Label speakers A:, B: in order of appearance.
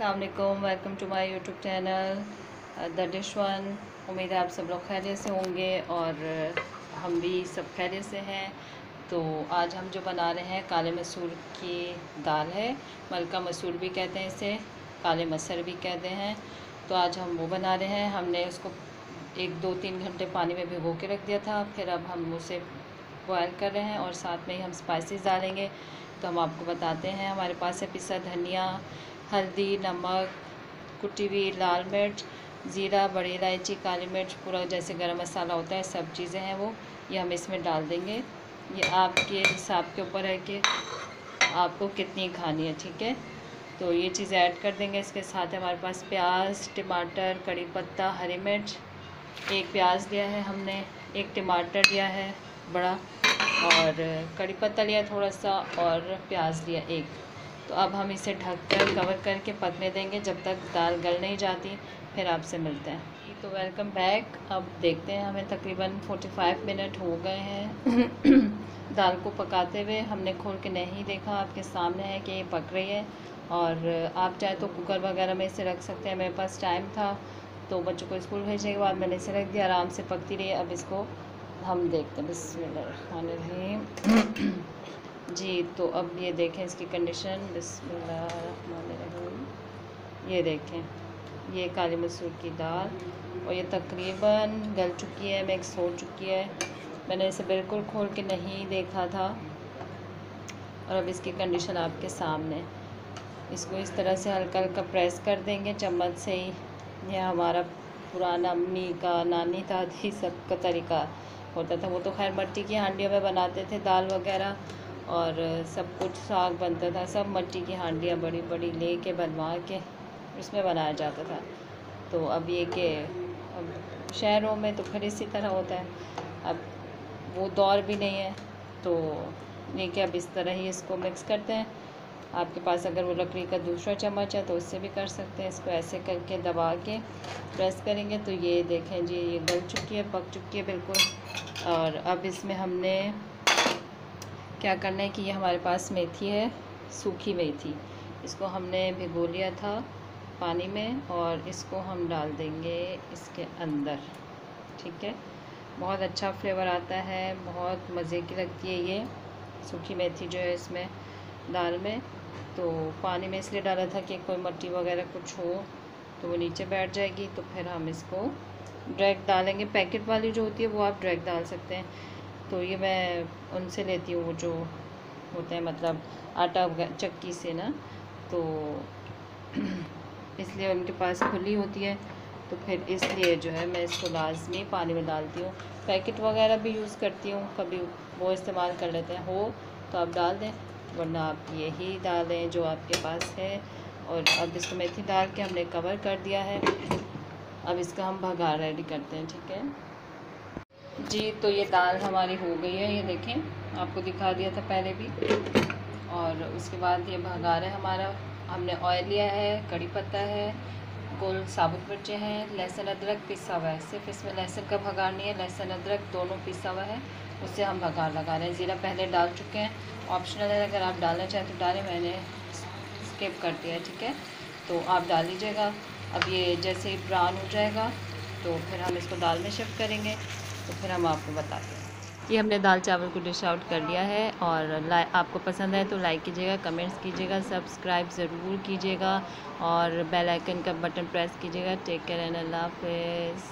A: अस्सलामुअलैकुम, welcome to my YouTube channel the dish one. उम्मीद है आप सब लोग खैरियत से होंगे और हम भी सब खैरियत से हैं। तो आज हम जो बना रहे हैं काले मसूर की दाल है, मलका मसूर भी कहते हैं इसे, काले मसर भी कहते हैं। तो आज हम वो बना रहे हैं। हमने उसको 1-2-3 घंटे पानी में भिगो के रख दिया था, फिर अब हम उसे बॉयल कर रहे हैं और साथ में ही हम स्पाइसेस डालेंगे। तो हम आपको बताते हैं। हमारे पास है पिसा धनिया, हल्दी, नमक, कुटी हुई लाल मिर्च, ज़ीरा, बड़ी इलायची, काली मिर्च, पूरा जैसे गरम मसाला होता है, सब चीज़ें हैं वो, ये हम इसमें डाल देंगे। ये आपके हिसाब के ऊपर है कि आपको कितनी खानी है, ठीक है। तो ये चीज़ ऐड कर देंगे। इसके साथ हमारे पास प्याज, टमाटर, कड़ी पत्ता, हरी मिर्च, एक प्याज लिया है हमने, एक टमाटर लिया है बड़ा, और कड़ी पत्ता लिया थोड़ा सा, और प्याज लिया एक। तो अब हम इसे ढककर कवर करके पकने देंगे जब तक दाल गल नहीं जाती, फिर आपसे मिलते हैं। तो वेलकम बैक। अब देखते हैं, हमें तकरीबन 45 मिनट हो गए हैं दाल को पकाते हुए। हमने खोल के नहीं देखा, आपके सामने है कि ये पक रही है। और आप चाहे तो कुकर वगैरह में इसे रख सकते हैं। मेरे पास टाइम था तो बच्चों को स्कूल भेजने के बाद मैंने इसे रख दिया, आराम से पकती रही। अब इसको हम देखते हैं। बिस्मिल्लाहिर्रहमानिर्रहीम जी। तो अब ये देखें इसकी कंडीशन, बिस्मिल्लाहिर्रहमानिर्रहीम। ये देखें, ये काली मसूर की दाल, और ये तकरीबन गल चुकी है, मिक्स हो चुकी है। मैंने इसे बिल्कुल खोल के नहीं देखा था। और अब इसकी कंडीशन आपके सामने। इसको इस तरह से हल्का हल्का प्रेस कर देंगे चम्मच से ही। यह हमारा पुराना अम्मी का, नानी दादी सब का तरीका होता था। वो तो खैर मिट्टी की हांडियों में बनाते थे दाल वगैरह, और सब कुछ साग बनता था, सब मिट्टी की हांडियाँ बड़ी बड़ी ले के बनवा के उसमें बनाया जाता था। तो अब ये कि अब शहरों में तो फिर इसी तरह होता है, अब वो दौर भी नहीं है। तो ये कि अब इस तरह ही इसको मिक्स करते हैं। आपके पास अगर वो लकड़ी का दूसरा चम्मच है तो उससे भी कर सकते हैं। इसको ऐसे करके दबा के प्रेस करेंगे तो ये देखें जी, ये गल चुकी है, पक चुकी है बिल्कुल। और अब इसमें हमने क्या करना है कि ये हमारे पास मेथी है, सूखी मेथी, इसको हमने भिगो लिया था पानी में, और इसको हम डाल देंगे इसके अंदर, ठीक है। बहुत अच्छा फ्लेवर आता है, बहुत मज़े की लगती है ये सूखी मेथी जो है इसमें दाल में। तो पानी में इसलिए डाला था कि कोई मिट्टी वगैरह कुछ हो तो वो नीचे बैठ जाएगी। तो फिर हम इसको डायरेक्ट डालेंगे। पैकेट वाली जो होती है वो आप डायरेक्ट डाल सकते हैं। तो ये मैं उनसे लेती हूँ, वो जो होते हैं मतलब आटा चक्की से ना, तो इसलिए उनके पास खुली होती है। तो फिर इसलिए जो है मैं इसको लाजमी पानी में डालती हूँ। पैकेट वगैरह भी यूज़ करती हूँ, कभी वो इस्तेमाल कर लेते हैं, हो तो आप डाल दें, वरना आप यही डालें जो आपके पास है। और अब इसको मेथी डाल के हमने कवर कर दिया है। अब इसका हम भगार रेडी करते हैं, ठीक है जी। तो ये दाल हमारी हो गई है, ये देखें, आपको दिखा दिया था पहले भी। और उसके बाद ये भगार है हमारा। हमने ऑयल लिया है, कड़ी पत्ता है, गोल साबुत मिर्चें हैं, लहसुन अदरक पिसा हुआ है। सिर्फ इसमें लहसुन का भगार नहीं है, लहसुन अदरक दोनों पिसा हुआ है, उससे हम भगार लगा रहे हैं। ज़ीरा पहले डाल चुके हैं, ऑप्शनल है, अगर आप डालना चाहें तो डालें, मैंने स्किप कर दिया है, ठीक है। तो आप डाल लीजिएगा। अब ये जैसे ही ब्राउन हो जाएगा तो फिर हम इसको दाल में शिफ्ट करेंगे, तो फिर हम आपको बताते हैं। ये हमने दाल चावल को डिश आउट कर लिया है। और आपको पसंद आए तो लाइक कीजिएगा, कमेंट्स कीजिएगा, सब्सक्राइब ज़रूर कीजिएगा, और बेल आइकन का बटन प्रेस कीजिएगा। टेक केयर एंड अल्लाह हाफ़िज़।